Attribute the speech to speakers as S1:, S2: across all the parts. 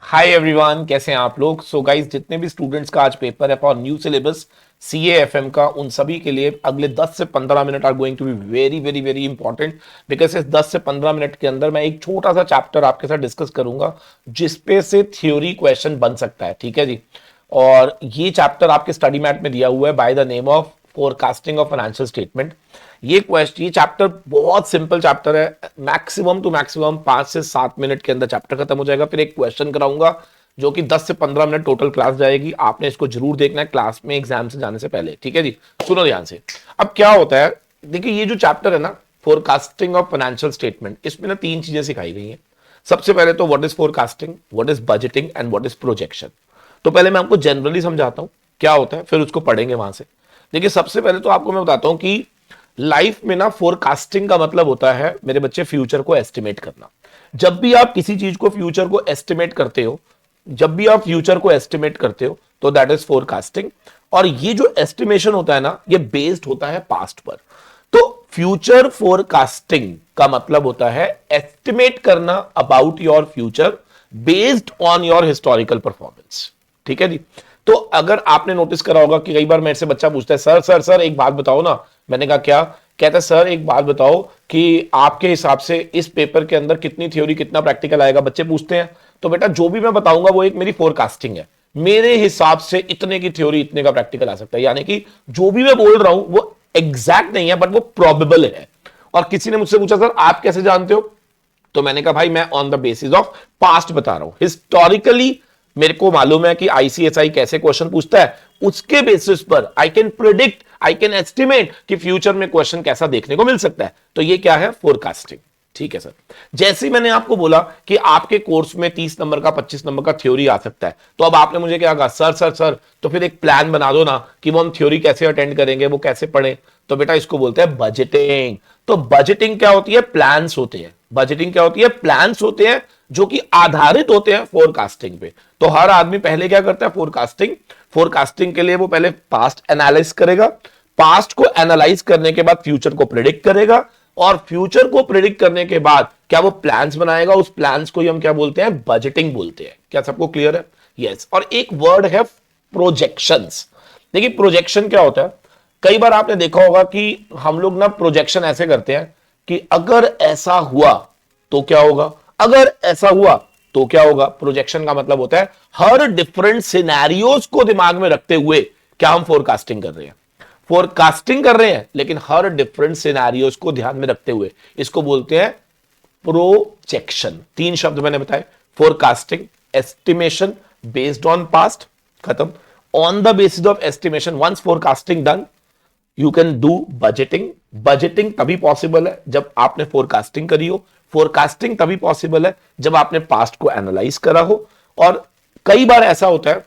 S1: Hi everyone, कैसे हैं आप लोग। सो गाइस, जितने भी स्टूडेंट्स का आज पेपर है फॉर न्यू सिलेबस CAFM का, उन सभी के लिए अगले 10 से 15 minute are going to be very very very important. Because इस 10 से 15 मिनट के अंदर मैं एक छोटा सा चैप्टर आपके साथ डिस्कस करूंगा जिसपे से थ्योरी क्वेश्चन बन सकता है। ठीक है जी। और ये चैप्टर आपके स्टडी मैट में दिया हुआ है by the name of forecasting of financial statement. ये चैप्टर बहुत सिंपल चैप्टर है। मैक्सिमम टू मैक्सिमम 5 से 7 मिनट के अंदर चैप्टर खत्म हो जाएगा। फिर एक क्वेश्चन कराऊंगा जो कि 10 से 15 मिनट टोटल क्लास जाएगी। आपने इसको जरूर देखना है क्लास में एग्जाम से जाने से पहले। ठीक है जी, सुनो ध्यान से। अब क्या होता है, देखिए ये जो चैप्टर है ना, फोरकास्टिंग ऑफ फाइनेंशियल स्टेटमेंट, इसमें ना 3 चीजें सिखाई गई हैं। सबसे पहले तो what is forecasting, what is budgeting and what is projection. तो पहले मैं आपको जनरली समझाता हूं क्या होता है, फिर उसको पढ़ेंगे वहां से। देखिए सबसे पहले तो आपको मैं बताता हूं कि लाइफ में ना फोरकास्टिंग का मतलब होता है मेरे बच्चे फ्यूचर को एस्टिमेट करना। जब भी आप किसी चीज को फ्यूचर को एस्टिमेट करते हो, जब भी आप फ्यूचर को एस्टिमेट करते हो तो दैट इज फोरकास्टिंग। और ये जो एस्टिमेशन होता है ना, ये बेस्ड होता है पास्ट पर। तो फ्यूचर फोरकास्टिंग का मतलब होता है एस्टिमेट करना about your future based on your historical performance. ठीक है जी। तो अगर आपने नोटिस करा होगा कि कई बार मेरे से बच्चा पूछता है, सर सर सर एक बात बताओ ना। मैंने कहा क्या? कहता है सर एक बात बताओ कि आपके हिसाब से इस पेपर के अंदर कितनी थ्योरी कितना प्रैक्टिकल आएगा। बच्चे पूछते हैं। तो बेटा जो भी मैं बताऊंगा वो एक मेरी फोरकास्टिंग है। मेरे हिसाब से इतने की थ्योरी इतने का प्रैक्टिकल आ सकता है। यानी कि जो भी मैं बोल रहा हूं वो एग्जैक्ट नहीं है बट वो प्रोबेबल है। और किसी ने मुझसे पूछा सर आप कैसे जानते हो, तो मैंने कहा भाई मैं on the basis of past बता रहा हूं। हिस्टोरिकली मेरे को मालूम है कि ICSI कैसे क्वेश्चन पूछता है। उसके बेसिस पर I can predict, I can estimate कि फ्यूचर में क्वेश्चन कैसा देखने को मिल सकता है। तो ये क्या है? फोरकास्टिंग। ठीक है सर। जैसे ही मैंने आपको बोला कि आपके कोर्स में 30 नंबर का 25 नंबर का थ्योरी आ सकता है, तो अब आपने मुझे क्या कहा, सर सर सर तो फिर एक प्लान बना दो ना कि वो हम थ्योरी कैसे अटेंड करेंगे, वो कैसे पढ़ें। तो बेटा इसको बोलते हैं बजटिंग। तो बजटिंग क्या होती है? प्लान्स होते हैं। बजटिंग क्या होती है? प्लान्स होते हैं जो कि आधारित होते हैं फोरकास्टिंग पे। तो हर आदमी पहले क्या करता है? फोरकास्टिंग। फोरकास्टिंग के लिए वो पहले पास्ट एनालाइज करेगा, पास्ट को एनालाइज करने के बाद फ्यूचर को प्रिडिक्ट करेगा, और फ्यूचर को प्रिडिक्ट करने के बाद क्या वो प्लान्स बनाएगा। उस प्लान्स को ही हम क्या बोलते हैं? बजटिंग बोलते हैं। क्या सबको क्लियर है? यस। और एक वर्ड है प्रोजेक्शंस। देखिए प्रोजेक्शन क्या होता है, कई बार आपने देखा होगा कि हम लोग ना प्रोजेक्शन ऐसे करते हैं कि अगर ऐसा हुआ तो क्या होगा, अगर ऐसा हुआ तो क्या होगा। प्रोजेक्शन का मतलब होता है हर डिफरेंट सिनेरियोज को दिमाग में रखते हुए क्या हम फोरकास्टिंग कर रहे हैं। फोरकास्टिंग कर रहे हैं लेकिन हर डिफरेंट सिनेरियोज को ध्यान में रखते हुए, इसको बोलते हैं प्रोजेक्शन। 3 शब्द मैंने बताए, forecasting, estimation based on past, खत्म। On the basis of estimation once forecasting done you can do budgeting. Budgeting तभी पॉसिबल है जब आपने फोरकास्टिंग करी हो। फोरकास्टिंग तभी पॉसिबल है जब आपने पास्ट को एनालाइज करा हो। और कई बार ऐसा होता है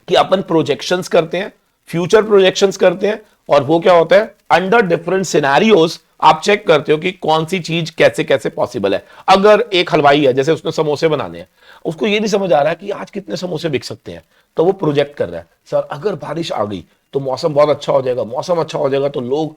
S1: कि अपन प्रोजेक्शंस करते हैं, फ्यूचर प्रोजेक्शंस करते हैं, और वो क्या होता है अंडर डिफरेंट सिनेरियोज आप चेक करते हो कि कौन सी चीज कैसे कैसे पॉसिबल है। अगर एक हलवाई है, जैसे उसने समोसे बनाने हैं, उसको ये नहीं समझ आ रहा है कि आज कितने समोसे बिक सकते हैं, तो वो प्रोजेक्ट कर रहा है सर अगर बारिश आ गई तो मौसम बहुत अच्छा हो जाएगा, मौसम अच्छा हो जाएगा तो लोग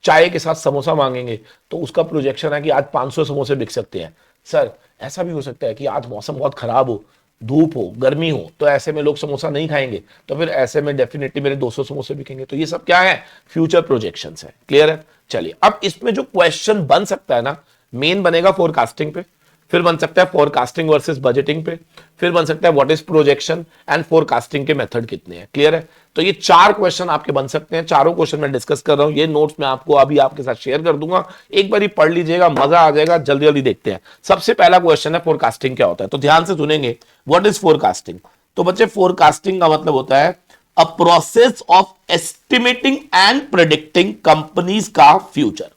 S1: चाय के साथ समोसा मांगेंगे। तो उसका प्रोजेक्शन है कि आज 500 समोसे बिक सकते हैं। सर ऐसा भी हो सकता है कि आज मौसम बहुत खराब हो, धूप हो, गर्मी हो, तो ऐसे में लोग समोसा नहीं खाएंगे, तो फिर ऐसे में डेफिनेटली मेरे 200 समोसे बिकेंगे। तो ये सब क्या है? फ्यूचर प्रोजेक्शंस है। क्लियर है? चलिए अब इसमें जो क्वेश्चन बन सकता है ना, मेन बनेगा फोरकास्टिंग पे, फिर बन सकता है फोरकास्टिंग वर्सेस बजटिंग पे, फिर बन सकता है what is projection and forecasting के मेथड कितने हैं। क्लियर है? तो ये 4 क्वेश्चन आपके बन सकते हैं। चारों क्वेश्चन मैं डिस्कस कर रहा हूं, ये नोट्स मैं आपको अभी आपके साथ शेयर कर दूंगा, एक बार ही पढ़ लीजिएगा, मजा आ जाएगा। जल्दी जल्दी देखते हैं। सबसे पहला क्वेश्चन है फोरकास्टिंग क्या होता है, तो ध्यान से सुनेंगे। What is forecasting? तो बच्चे फोरकास्टिंग का मतलब होता है a process of estimating and predicting companies का फ्यूचर।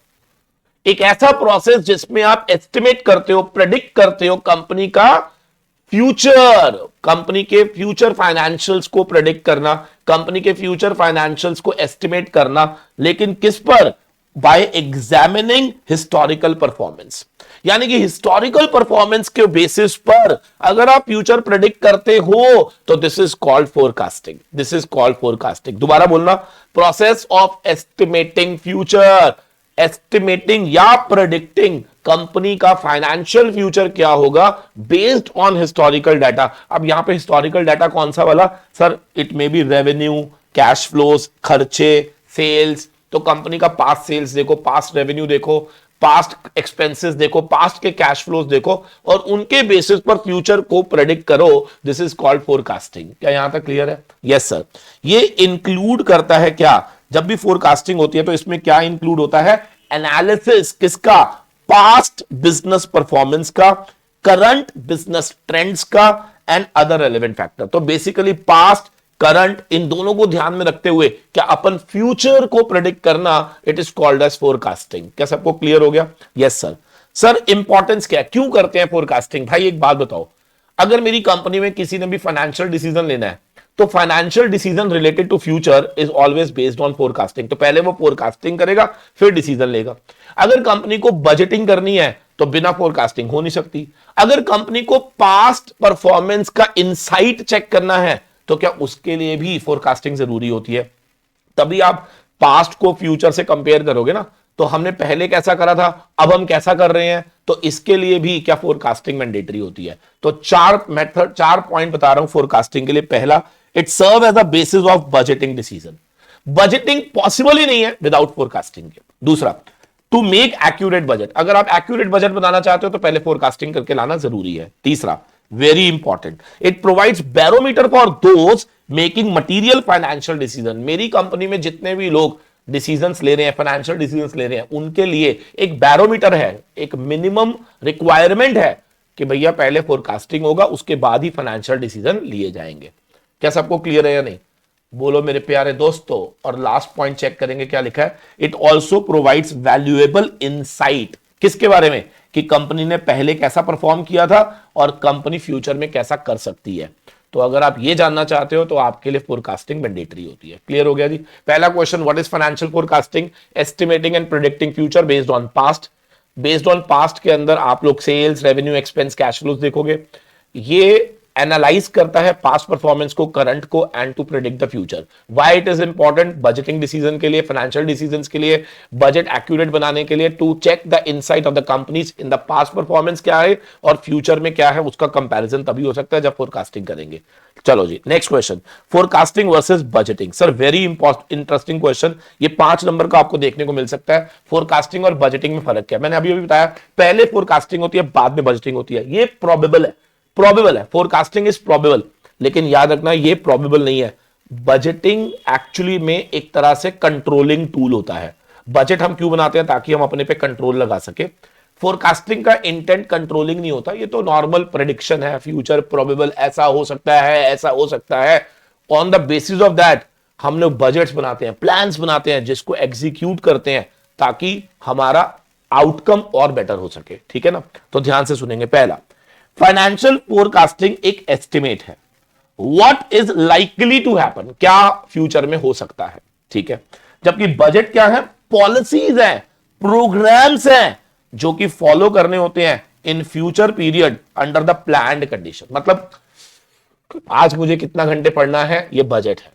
S1: एक ऐसा प्रोसेस जिसमें आप एस्टिमेट करते हो, प्रेडिक्ट करते हो कंपनी का फ्यूचर, कंपनी के फ्यूचर फाइनेंशियल्स को प्रेडिक्ट करना, कंपनी के फ्यूचर फाइनेंशियल्स को एस्टिमेट करना, लेकिन किस पर? Bye examining historical performance. यानी कि हिस्टोरिकल परफॉर्मेंस के बेसिस पर अगर आप फ्यूचर प्रेडिक्ट करते हो तो this is called forecasting. This is called forecasting. दोबारा बोलना, process of estimating future, estimating या प्रेडिक्टिंग कंपनी का फाइनेंशियल फ्यूचर क्या होगा बेस्ड ऑन हिस्टोरिकल डाटा। अब यहां पे हिस्टोरिकल डाटा कौन सा वाला sir? It may be revenue, cash flows, खर्चे, सेल्स। तो कंपनी का पास्ट सेल्स देखो, पास्ट रेवेन्यू देखो, पास्ट एक्सपेंसेस देखो, पास्ट के कैश फ्लोज देखो और उनके बेसिस पर फ्यूचर को प्रेडिक्ट करो। This is called forecasting. क्या यहां तक क्लियर है? Yes sir. ये इंक्लूड करता है क्या? जब भी फोरकास्टिंग होती है तो इसमें क्या इंक्लूड होता है? एनालिसिस किसका? पास्ट बिजनेस परफॉर्मेंस का, करंट बिजनेस ट्रेंड्स का एंड अदर रेलेवेंट फैक्टर। तो बेसिकली पास्ट, करंट, इन दोनों को ध्यान में रखते हुए क्या अपन फ्यूचर को प्रेडिक्ट करना, it is called as forecasting. क्या सबको क्लियर हो गया? Yes sir. सर इंपॉर्टेंस क्या है, क्यों करते हैं फोरकास्टिंग? भाई एक बात बताओ, अगर मेरी कंपनी में किसी ने भी फाइनेंशियल डिसीजन लेना है तो financial decision related to future is always based on forecasting. तो पहले वो फोरकास्टिंग करेगा फिर डिसीजन लेगा। अगर कंपनी को बजटिंग करनी है तो बिना फोरकास्टिंग हो नहीं सकती। अगर कंपनी को पास्ट परफॉर्मेंस का इनसाइट चेक करना है तो क्या उसके लिए भी फोरकास्टिंग जरूरी होती है। तभी आप पास्ट को फ्यूचर से कंपेयर करोगे ना, तो हमने पहले कैसा करा था, अब हम कैसा कर रहे हैं, तो इसके लिए भी क्या फोरकास्टिंग मैंडेटरी होती है। तो चार मेथड, 4 पॉइंट बता रहा हूं फोरकास्टिंग के लिए। पहला, it serve as a basis of budgeting decision. Budgeting possible ही नहीं है विदाउट फोरकास्टिंग के। दूसरा, टू मेक एक्यूरेट बजट। अगर आप एक्यूरेट बजट बनाना चाहते हो तो पहले फोरकास्टिंग करके लाना जरूरी है। तीसरा, very important, it provides barometer for those making material financial decision. मेरी कंपनी में जितने भी लोग डिसीजंस ले रहे हैं, फाइनेंशियल डिसीजंस ले रहे हैं, उनके लिए एक बैरोमीटर है, एक मिनिमम रिक्वायरमेंट है कि भैया पहले फोरकास्टिंग होगा, उसके बाद ही फाइनेंशियल डिसीजन लिए जाएंगे। क्या सबको क्लियर है या नहीं? बोलो मेरे प्यारे दोस्तों। और लास्ट पॉइंट चेक करेंगे क्या लिखा है। It also provides valuable insight. किसके बारे में? कि कंपनी ने पहले कैसा परफॉर्म किया था और कंपनी फ्यूचर में कैसा कर सकती है। तो अगर आप ये जानना चाहते हो तो आपके लिए फोरकास्टिंग मैंडेटरी होती है। क्लियर हो गया जी? पहला question, what is financial forecasting? Estimating and predicting future based on past. Based on past के अंदर आप लोग sales, revenue, expense, cash flows देखोगे। ये एनालाइज करता है पास्ट परफॉर्मेंस को, करंट को and to predict the future. Why it is important? Budgeting decision के लिए, फाइनेंशियल डिसीजंस के लिए, बजट एक्यूरेट बनाने के लिए, to check the insight of the companies in the past performance क्या है और फ्यूचर में क्या है, उसका कंपैरिजन तभी हो सकता है जब फोरकास्टिंग करेंगे। चलो जी, next question, forecasting versus budgeting. Sir very interesting question. ये 5 नंबर का आपको देखने को मिल सकता है। फोरकास्टिंग और बजटिंग में फर्क क्या है? मैंने अभी अभी बताया, पहले फोरकास्टिंग होती है, बाद में बजटिंग होती है। ये प्रोबेबल है, प्रोबेबल है, फोरकास्टिंग इज प्रोबेबल, लेकिन याद रखना ये प्रोबेबल नहीं है। बजटिंग एक्चुअली में एक तरह से कंट्रोलिंग टूल होता है। बजट हम क्यों बनाते हैं? ताकि हम अपने पे कंट्रोल लगा सके। फोरकास्टिंग का इंटेंट कंट्रोलिंग नहीं होता, ये तो नॉर्मल प्रेडिक्शन है, फ्यूचर प्रोबेबल, ऐसा हो सकता है, ऐसा हो सकता है। On the basis of that हम लोग बजट्स बनाते हैं, प्लान्स बनाते हैं, जिसको एग्जीक्यूट करते हैं ताकि हमारा आउटकम और बेटर हो सके। ठीक है ना? तो ध्यान से सुनेंगे। पहला, फाइनेंशियल फोरकास्टिंग एक एस्टिमेट है, what is likely to happen, क्या फ्यूचर में हो सकता है। ठीक है? जबकि बजट क्या है? पॉलिसीज है, प्रोग्राम्स हैं जो कि फॉलो करने होते हैं in future period under the planned condition. मतलब आज मुझे कितना घंटे पढ़ना है, ये बजट है।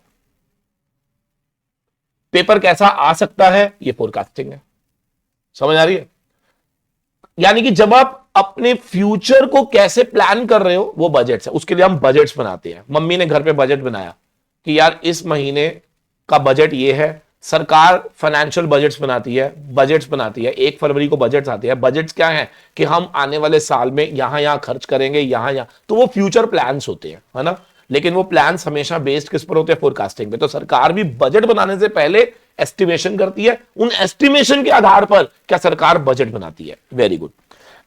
S1: पेपर कैसा आ सकता है, ये फोरकास्टिंग है। समझ आ रही है? यानी कि जब आप अपने फ्यूचर को कैसे प्लान कर रहे हो, वो बजट्स है। उसके लिए हम बजट्स बनाते हैं। मम्मी ने घर पे बजट बनाया कि यार इस महीने का बजट ये है। सरकार फाइनेंशियल बजट्स बनाती है, 1 फरवरी को बजट्स आते हैं। बजट्स क्या है? कि हम आने वाले साल में यहां खर्च करेंगे, यहां। तो वो फ्यूचर प्लान्स होते हैं, है ना? लेकिन वो प्लान्स हमेशा बेस्ड किस पर होते हैं? फोरकास्टिंग पे। तो सरकार भी बजट बनाने से पहले एस्टिमेशन करती है। उन एस्टिमेशन के आधार पर क्या सरकार बजट बनाती है। Very good.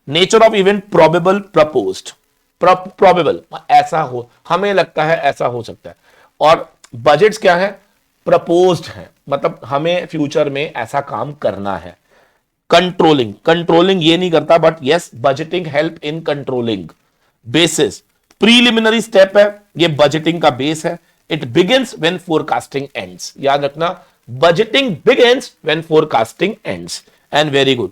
S1: Nature of event, probable, proposed. Probable, ऐसा हो, हमें लगता है ऐसा हो सकता है। और बजट्स क्या है? प्रपोज्ड है, मतलब हमें फ्यूचर में ऐसा काम करना है। कंट्रोलिंग, कंट्रोलिंग ये नहीं करता, but yes budgeting help in controlling. Basis, preliminary step है, ये बजटिंग का बेस है। It begins when forecasting ends. याद रखना, budgeting begins when forecasting ends. And very good,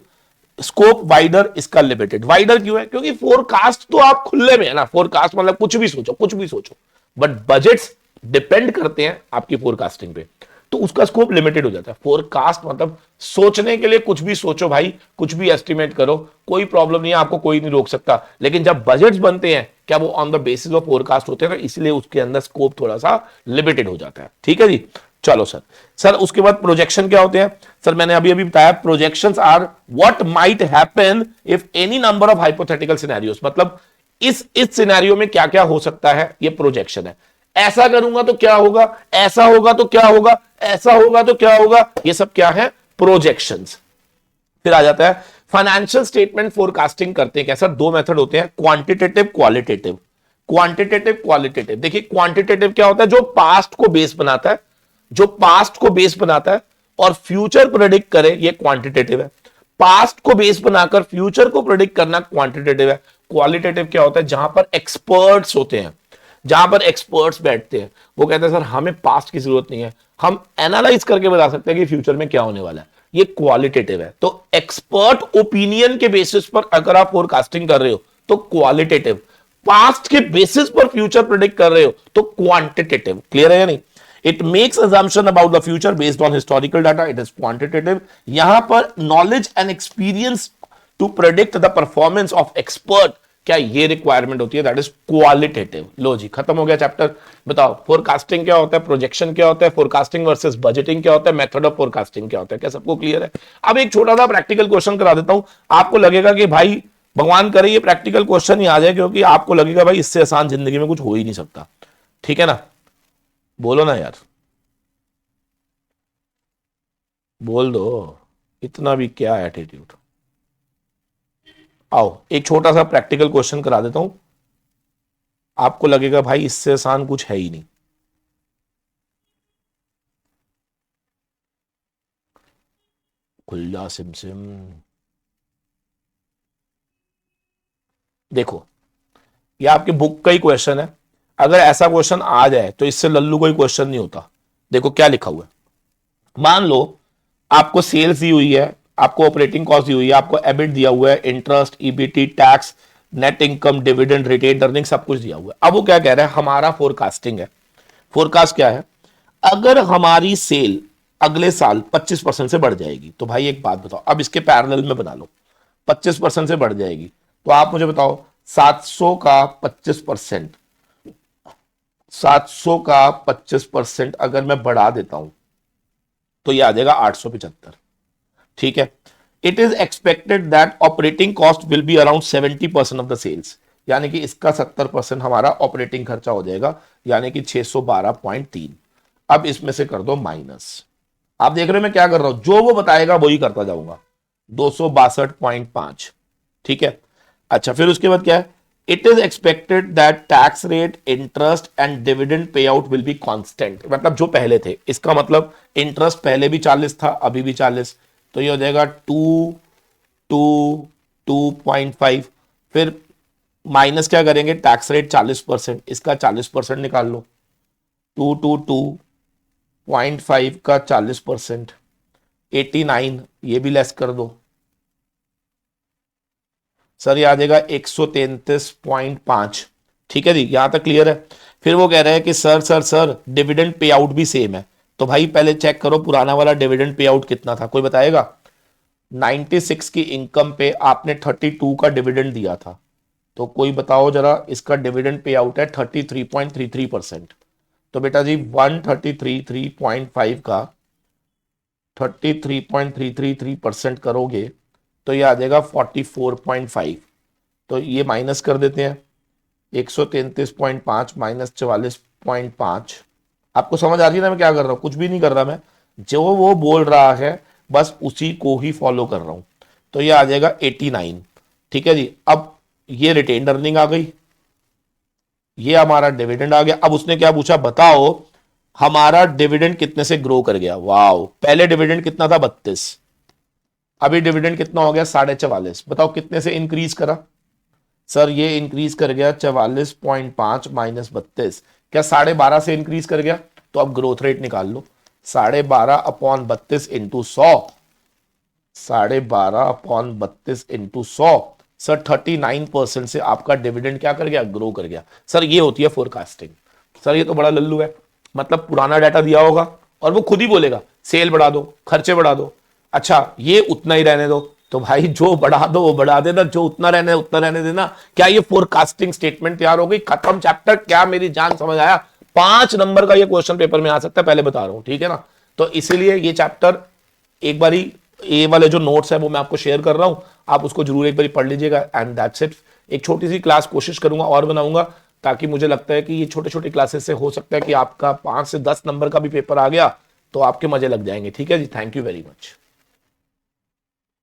S1: scope wider, इसका लिमिटेड। वाइडर क्यों है? क्योंकि फोरकास्ट तो आप खुले में है ना, फोरकास्ट मतलब कुछ भी सोचो, कुछ भी सोचो, बट बजट्स डिपेंड करते हैं आपकी फोरकास्टिंग पे। तो उसका स्कोप लिमिटेड हो जाता है। फोरकास्ट मतलब सोचने के लिए कुछ भी सोचो भाई, कुछ भी एस्टिमेट करो, कोई प्रॉब्लम नहीं है, आपको कोई नहीं रोक सकता। लेकिन जब बजट्स बनते हैं क्या वो on the basis of forecast होते हैं, तो इसलिए उसके अंदर स्कोप थोड़ा सा लिमिटेड हो जाता है। ठीक है जी, चलो सर। सर उसके बाद प्रोजेक्शन क्या होते हैं? सर मैंने अभी अभी बताया, projections are what might happen if any number of hypothetical scenarios, मतलब इस सिनेरियो में क्या क्या हो सकता है, ये प्रोजेक्शन है। ऐसा करूंगा तो क्या होगा, ऐसा होगा तो क्या होगा, ऐसा होगा तो क्या होगा, ये सब क्या है? प्रोजेक्शंस। फिर आ जाता है फाइनेंशियल स्टेटमेंट फोरकास्टिंग करते हैं क्या? सर दो मेथड होते हैं, क्वांटिटेटिव क्वालिटेटिव। क्वांटिटेटिव क्वालिटेटिव, देखिए क्वांटिटेटिव क्या होता है? जो पास्ट को बेस बनाता है, जो पास्ट को बेस बनाता है और फ्यूचर प्रेडिक्ट करे, ये क्वांटिटेटिव है। पास्ट को बेस बनाकर फ्यूचर को प्रेडिक्ट करना क्वांटिटेटिव है। क्वालिटेटिव क्या होता है? जहां पर एक्सपर्ट्स होते हैं, जहां पर एक्सपर्ट्स बैठते हैं, वो कहते हैं सर हमें पास्ट की जरूरत नहीं है, हम एनालाइज करके बता सकते हैं कि फ्यूचर में क्या होने वाला है, ये क्वालिटेटिव है। तो एक्सपर्ट ओपिनियन के बेसिस पर अगर आप फोरकास्टिंग कर रहे हो तो क्वालिटेटिव, पास्ट के बेसिस पर फ्यूचर प्रेडिक्ट कर रहे हो तो क्वांटिटेटिव। क्लियर है या नहीं? It makes assumption about the future based on historical data, it is quantitative। यहां पर knowledge and experience to predict the performance of expert, क्या ये रिक्वायरमेंट होती है? That is qualitative. लो जी, खत्म हो गया चैप्टर। बताओ फोरकास्टिंग क्या होता है, प्रोजेक्शन क्या होता है, फोरकास्टिंग वर्सेस बजटिंग क्या होता है, मेथड ऑफ फोरकास्टिंग क्या होता है, क्या सबको क्लियर है? अब एक छोटा सा प्रैक्टिकल क्वेश्चन करा देता हूं। आपको लगेगा कि भाई भगवान करे ये प्रैक्टिकल क्वेश्चन ही आ जाए, क्योंकि आपको लगेगा भाई इससे आसान जिंदगी में कुछ हो ही नहीं सकता। ठीक है ना? बोलो ना यार, बोल दो, इतना भी क्या एटीट्यूड। आओ एक छोटा सा प्रैक्टिकल क्वेश्चन करा देता हूं, आपको लगेगा भाई इससे आसान कुछ है ही नहीं। खुल्ला सिमसिम। देखो ये आपकी बुक का ही क्वेश्चन है, अगर ऐसा क्वेश्चन आ जाए तो इससे लल्लू कोई क्वेश्चन नहीं होता। देखो क्या लिखा हुआ है। मान लो आपको सेल्स दी हुई है, आपको ऑपरेटिंग कॉस्ट दी हुई है, आपको एबिट दिया हुआ है, interest, EBT, tax, net income, dividend, retained earning, सब कुछ दिया हुआ है। अब वो क्या कह रहा है? हमारा फोरकास्टिंग है। फोरकास्ट क्या है? अगर हमारी सेल अगले साल 25% से बढ़ जाएगी, तो भाई एक बात बताओ, अब इसके पैरेलल में बना लो, 25% से बढ़ जाएगी, तो आप मुझे बताओ 700 का 25%, 700 का 25% अगर मैं बढ़ा देता हूं तो ये आ जाएगा 875। ठीक है। It is expected that operating cost will be around 70% of the sales, यानी कि इसका 70% हमारा ऑपरेटिंग खर्चा हो जाएगा, यानी कि 612.3। अब इसमें से कर दो माइनस। आप देख रहे हो मैं क्या कर रहा हूं? जो वो बताएगा वही करता जाऊंगा। 262.5। ठीक है। अच्छा फिर उसके बाद क्या है? It is expected that tax rate, interest and dividend pay out will be constant, मतलब जो पहले थे। इसका मतलब इंटरेस्ट पहले भी 40 था, अभी भी 40, तो ये हो जाएगा 2.5। फिर माइनस क्या करेंगे? टैक्स रेट 40%, इसका 40% निकाल लो। 2.5 का 40%, 89, ये भी लेस कर दो सर, ये आ जाएगा 133.5। ठीक है जी, यहां तक क्लियर है? फिर वो कह रहे हैं कि सर डिविडेंड पे आउट भी सेम है, तो भाई पहले चेक करो पुराना वाला डिविडेंड पे आउट कितना था, कोई बताएगा? 96 की इनकम पे आपने 32 का डिविडेंड दिया था, तो कोई बताओ जरा, इसका डिविडेंड पे आउट है 33.33%। तो बेटा जी 133.5 का 33.333% करोगे तो ये आ जाएगा 44.5। तो ये माइनस कर देते हैं, 133.5 माइनस 44.5। आपको समझ आ रही है ना मैं क्या कर रहा हूं? कुछ भी नहीं कर रहा मैं, जो वो बोल रहा है बस उसी को ही फॉलो कर रहा हूं। तो ये आ जाएगा 89। ठीक है जी। अब ये रिटेन्ड अर्निंग आ गई, ये हमारा डिविडेंड आ गया। अब उसने क्या पूछा? बताओ हमारा डिविडेंड कितने से ग्रो कर गया। वाओ, पहले डिविडेंड कितना था? 32, अभी डिविडेंड कितना हो गया? 44.5। बताओ कितने से इंक्रीज करा? सर ये इंक्रीज कर गया 44.5 माइनस 32, क्या 12.5 से इंक्रीज कर गया? तो अब ग्रोथ रेट निकाल लो, 12.5/32 इंटू 100, 12.5/32 इंटू 100। सर 39% से आपका डिविडेंड क्या कर गया? ग्रो कर गया। सर ये होती है फोरकास्टिंग। सर ये तो बड़ा लल्लू है, मतलब पुराना डाटा दिया होगा, और वो खुद ही बोलेगा सेल बढ़ा दो, खर्चे बढ़ा दो, अच्छा ये उतना ही रहने दो। तो भाई जो बढ़ा दो वो बढ़ा देना, जो उतना रहने देना। क्या ये फोरकास्टिंग स्टेटमेंट तैयार हो गई? खत्म चैप्टर। क्या मेरी जान समझ आया? 5 नंबर का ये क्वेश्चन पेपर में आ सकता है, पहले बता रहा हूं, ठीक है ना। तो इसीलिए ये चैप्टर एक बारी, ये वाले जो नोट्स है वो मैं आपको शेयर कर रहा हूं, आप उसको जरूर एक बारी पढ़ लीजिएगा। And that's it. एक छोटी सी क्लास कोशिश करूंगा और बनाऊंगा, ताकि मुझे लगता है कि ये छोटे छोटे क्लासेस से हो सकता है कि आपका 5 से 10 नंबर का भी पेपर आ गया तो आपके मजे लग जाएंगे। ठीक है जी, थैंक यू वेरी मच।